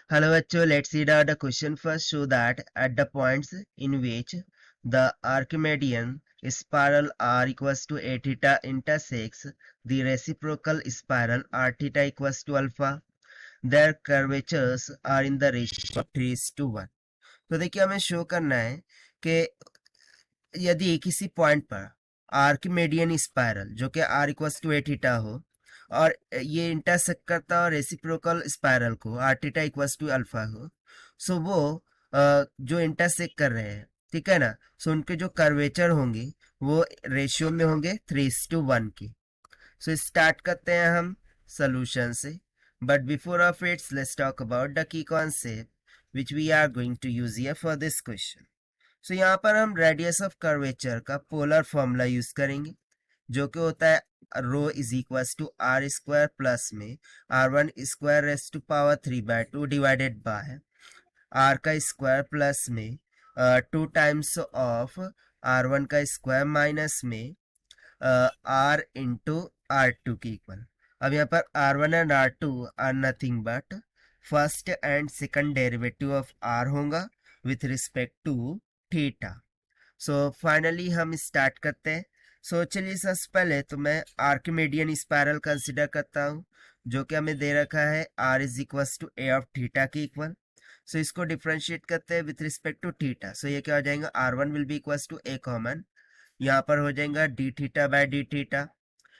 Hello bachcho, let's read out the question first. Show that at the points in which the Archimedean spiral r equals to a theta intersects the reciprocal spiral r theta equals to alpha, their curvatures are in the ratio of 3:1. तो देखिए हमें show करना है कि यदि किसी point पर आर्किमेडियन spiral जो कि r equals to a theta हो और ये इंटरसेक्ट करता हो रेसिप्रोकल स्पाइरल को r theta equals to alpha हो, सो वो जो इंटरसेक्ट कर रहे हैं, ठीक है ना, सो उनके जो कर्वेचर होंगे वो रेशियो में होंगे 3:1 की। सो स्टार्ट करते हैं हम सोल्यूशन से, but before of it's let's talk about the key concept which we are going to use here for this question. So यहाँ पर हम रेडियस ऑफ कर्वेचर का पोलर फॉर्मूला यूज करेंगे, जो कि होता है rho is equals to r square plus में r1 square race to power 3/2 divided by are का स्क्वायर प्लस में 2 टाइम्स ऑफ r1 का स्क्वायर माइनस में आर इंटू r2 की इक्वल। अब यहाँ पर r1 and r2 are nothing but first and second derivative of r होगा with respect to theta. So finally हम स्टार्ट करते हैं। चलिए सबसे पहले तो मैं आर्किमेडियन स्पाइरल कंसिडर करता हूँ, जो कि हमें दे रखा है r is equals to a of theta की इक्वल। सो इसको डिफरेंशिएट करते हैं with respect to theta. So ये क्या हो जाएगा, r1 will be equals to a common, यहाँ पर हो जाएगा d theta by d theta.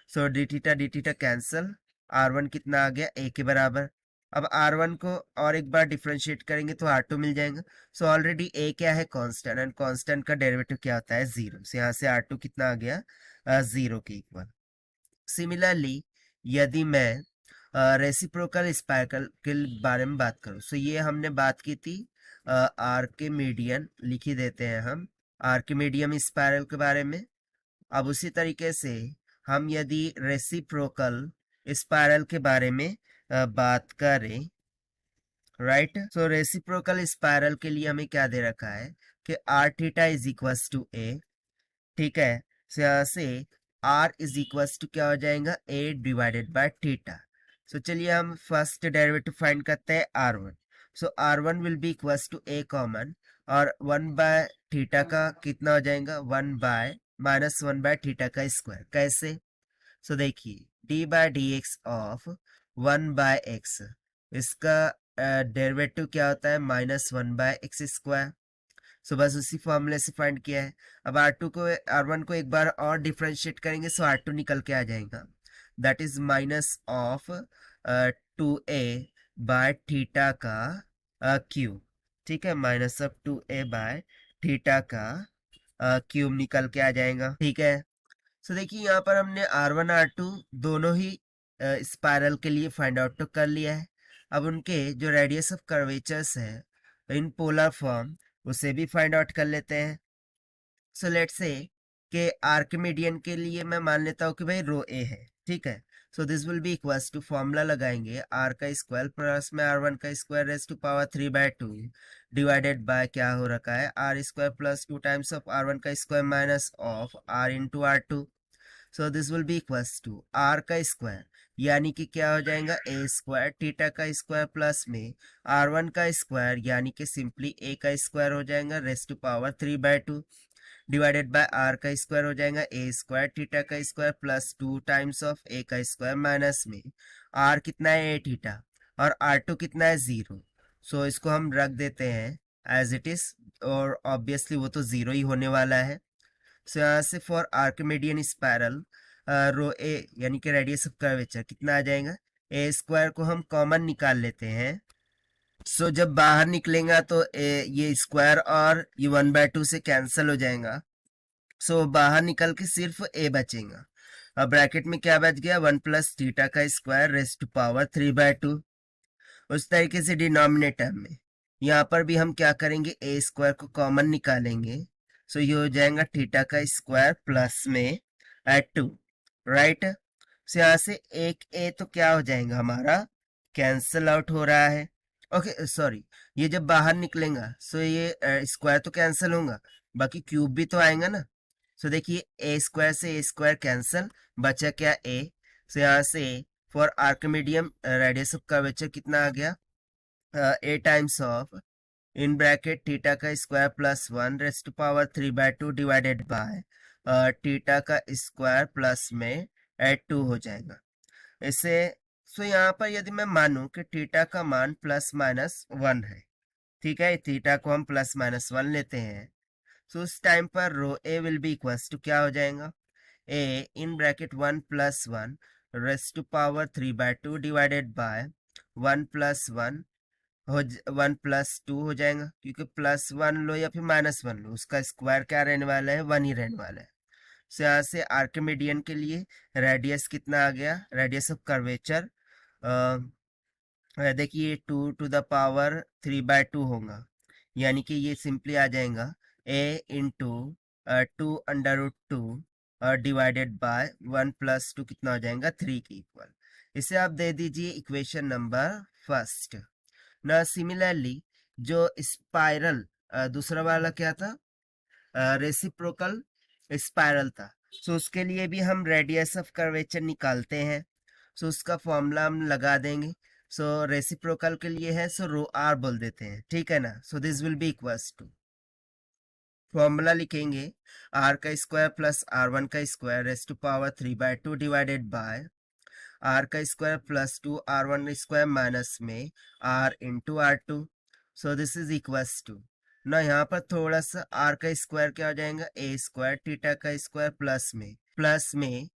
So d theta cancel, r1 कितना आ गया a के बराबर। अब r1 को और एक बार डिफरेंशिएट करेंगे तो r2 मिल जाएगा। सो ऑलरेडी a क्या है, कांस्टेंट, एंड कांस्टेंट का डेरिवेटिव क्या होता है, 0। सो यहाँ से r2 कितना आ गया, 0 के इक्वल। सिमिलरली यदि मैं रेसिप्रोकल स्पाइरल के बारे में बात करूँ, सो ये हमने बात की थी आर्किमेडियन, लिख ही देते हैं हम आर्किमेडियन स्पाइरल के बारे में। अब उसी तरीके से हम यदि रेसिप्रोकल स्पाइरल के बारे में बात करें, राइट, सो रेसिप्रोकल स्पाइरल के लिए हमें क्या दे रखा है कि r theta is equals to a, ठीक है। सो यहाँ से आर इज इक्वल्स टू क्या हो जाएगा, a divided by theta. So चलिए हम फर्स्ट डेरिवेटिव फाइंड करते हैं r1। So r1 will be equals to a common, और 1/थीटा का कितना हो जाएगा, 1/-1/थीटा का स्क्वायर। कैसे, सो देखिए d by d x of 1/x, इसका डेरिवेटिव क्या होता है, -1/x²। सो बस उसी फॉर्मूले से फाइंड किया है। अब r1 को एक बार और डिफरेंशिएट करेंगे, सो r2 निकल के आ जाएगा, दैट इज -2a/थीटा का क्यूब, ठीक है, -2a/थीटा का क्यूब निकल के आ जाएगा, ठीक है। सो देखिए यहाँ पर हमने r1 r2 दोनों ही स्पाइरल के लिए फाइंड आउट तो कर लिया है। अब उनके जो रेडियस ऑफ कर्वेचर्स है इन पोलर फॉर्म, उसे भी फाइंड आउट कर लेते हैं। सो लेट्स से कि आर्किमेडियन के लिए मैं मान लेता हूँ कि भाई रो ए है, ठीक है। So this will be equals to, formula लगाएंगे आर का स्क्वायर प्लस में r1 का square raise to power 3/2 divided by क्या हो रखा है, r square plus 2 times of r1 का square minus of r into r2। So this will be equals to r का स्क्वायर, यानी कि क्या हो जाएगा, ए स्क्वायर थीटा का स्क्वायर प्लस में r1 का स्क्वायर, यानी कि सिंपली a का स्क्वायर हो जाएगा raise to power 3/2 divided by are का स्क्वायर हो जाएगा ए स्क्वायर थीटा का square plus 2 times of a का स्क्वायर माइनस में आर कितना है, ए थीटा, और r2 कितना है, 0। सो इसको हम रख देते हैं एज इट इज, और ऑब्वियसली वो तो 0 ही होने वाला है। सो यहाँ से फॉर आर्किमेडियन स्पाइरल रो ए यानी कि रेडियस ऑफ कर्वेचर कितना आ जाएगा, ए स्क्वायर को हम कॉमन निकाल लेते हैं। सो जब बाहर निकलेगा तो ये स्क्वायर और ये 1/2 से कैंसिल हो जाएगा। सो बाहर निकल के सिर्फ ए बचेगा। अब ब्रैकेट में क्या बच गया, 1+थीटा का स्क्वायर रेस टू पावर 3/2। उस तरीके से डिनोमिनेटर में यहाँ पर भी हम क्या करेंगे, ए स्क्वायर को कॉमन निकालेंगे। सो ये हो जाएगा थीटा का स्क्वायर प्लस में 2, राइट। सो यहाँ से एक ए तो क्या हो जाएगा हमारा, कैंसल आउट हो रहा है। ओके सॉरी, ये जब बाहर निकलेगा सो ये स्क्वायर तो कैंसिल होगा, बाकी क्यूब भी तो आएगा ना। सो देखिए ए स्क्वायर से ए स्क्वायर कैंसिल, बचा क्या, ए। सो यहाँ से for Archimedean radius of curvature कितना आ गया, a times of in bracket थीटा का square plus 1 raised to power 3/2 divided by theta का स्क्वायर प्लस में एड 2 हो जाएगा इसे। सो यहाँ पर यदि मैं मानूं कि थीटा का मान प्लस माइनस 1 है, ठीक है, थीटा को हम प्लस माइनस 1 लेते हैं, सो उस टाइम पर rho a will be equals to क्या हो जाएगा, a in bracket 1 plus 1 raised to power 3/2 divided by 1 plus 1 1+2 हो जाएगा, क्योंकि प्लस 1 लो या फिर माइनस 1 लो, उसका स्क्वायर क्या रहने वाला है, 1 ही रहने वाला है। सो यहाँ से आर्किमिडियन के लिए रेडियस कितना आ गया, रेडियस ऑफ कर्वेचर देखिए 2 to the power 3/2 होगा, यानी कि ये सिंपली आ जाएगा a × 2 √2 डिवाइडेड बाय 1+2 कितना हो जाएगा 3 के इक्वल। इसे आप दे दीजिए इक्वेशन नंबर फर्स्ट ना। सिमिलरली जो स्पाइरल दूसरा वाला क्या था, रेसिप्रोकल स्पाइरल था, सो उसके लिए भी हम रेडियस ऑफ कर्वेचर निकालते हैं, सो उसका फॉर्मूला हम लगा देंगे। सो रेसिप्रोकल के लिए है सो रो आर बोल देते हैं, ठीक है ना। So this will be equals to, formula लिखेंगे आर का स्क्वायर प्लस r1 का square race to power 3/2 divided by are का square plus 2r1 square minus में r × r2। So this is equals to ना, यहाँ पर थोड़ा सा r का स्क्वायर क्या हो जाएगा, a स्क्वायर थीटा का स्क्वायर प्लस में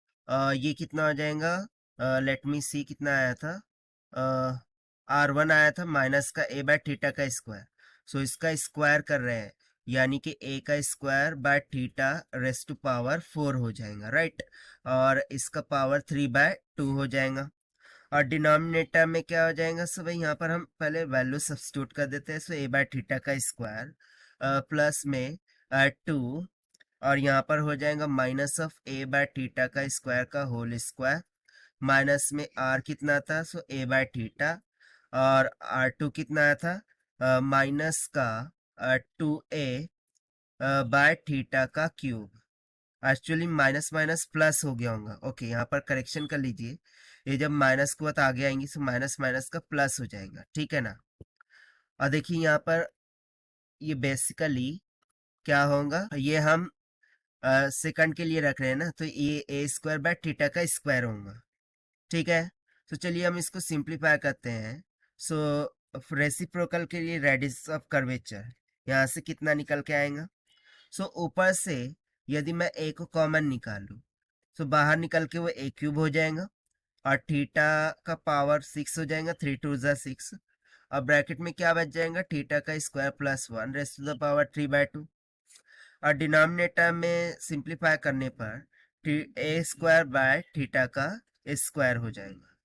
ये कितना हो जाएगा, लेट मी सी कितना आया था, r1 आया था माइनस का a/थीटा का स्क्वायर, सो इसका स्क्वायर कर रहे हैं, यानी कि a का square by theta raise to power 4 हो जाएगा, राइट, और इसका पावर 3/2 हो जाएगा। और डिनोमिनेटर में क्या हो जाएगा, सो भाई यहाँ पर हम पहले वैल्यू सब्स्टिट्यूट कर देते हैं, सो a/थीटा का स्क्वायर प्लस में 2, और यहाँ पर हो जाएगा माइनस ऑफ a/थीटा का स्क्वायर का होल स्क्वायर, माइनस में r कितना था, सो a/थीटा, और r2 कितना आया था, माइनस का 2a/थीटा का cube. Actually minus minus plus हो गया होगा, ओके, यहाँ पर करेक्शन कर लीजिए, ये जब माइनस के बाद आगे आएंगी तो माइनस माइनस का प्लस हो जाएगा, ठीक है ना। और देखिए यहाँ पर ये बेसिकली क्या होगा, ये हम सेकंड के लिए रख रहे हैं ना, तो ये a² / थीटा का स्क्वायर होगा, ठीक है। तो चलिए हम इसको सिंप्लीफाई करते हैं। सो रेसिप्रोकल के लिए रेडियस ऑफ कर्वेचर यहाँ से कितना निकल के आएगा, सो ऊपर से यदि मैं a को कॉमन निकालूं तो बाहर निकल के वो a³ हो जाएगा, और थीटा का पावर 6 हो जाएगा, 3×2 = 6, और ब्रैकेट में क्या बच जाएगा, थीटा का square plus 1 raise to the power 3/2, और डिनोमिनेटर में सिंप्लीफाई करने पर a² / थीटा का स्क्वायर हो जाएगा।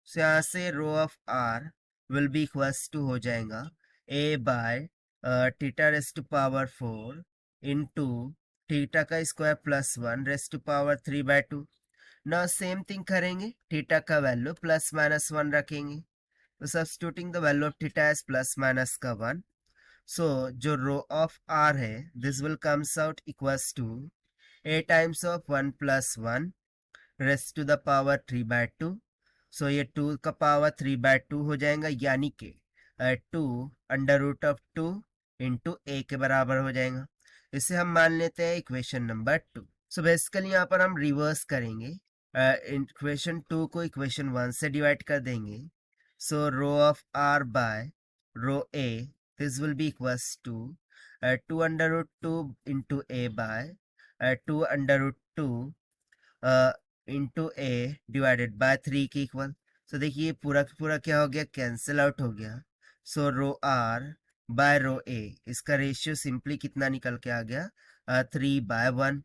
सो यहाँ से rho of r will be equals to हो जाएगा a/थीटा raise to power 4 into theta का square plus 1 raise to power 3/2। ना सेम थिंग करेंगे, थीटा का वैल्यू प्लस माइनस 1 रखेंगे, तो substituting the value of theta as plus minus का 1। सो जो रो ऑफ r है this will comes out equals to a times of 1 + 1 raise to the power 3/2। सो ये 2 का power 3/2 हो जाएगा, यानी कि 2 √2 इंटू a के बराबर हो जाएगा। इसे हम मान लेते हैं इक्वेशन नंबर 2। सो बेसिकली यहाँ पर हम रिवर्स करेंगे, इक्वेशन 2 को इक्वेशन 1 से डिवाइड कर देंगे। So rho of r by rho a this will be equals to 2 √2 into a by 2 √2 into a divided by 3 के इक्वल। सो देखिए पूरा का पूरा क्या हो गया, कैंसिल आउट हो गया। सो रो r बाय रो a इसका रेशियो सिंपली कितना निकल के आ गया, 3/1।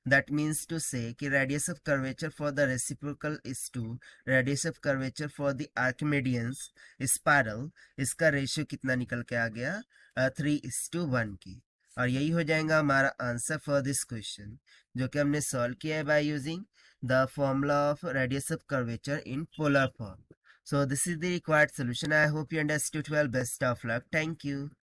That means to say कि radius of curvature for the reciprocal is 2, radius of curvature for the Archimedean spiral इसका रेशियो कितना निकल के आ गया, 3:1 की। और यही हो जाएगा हमारा आंसर फॉर दिस क्वेश्चन, जो कि हमने सॉल्व किया है by using the formula of radius of curvature in polar form. So this is the required solution. I hope you understood well. Best of luck. Thank you.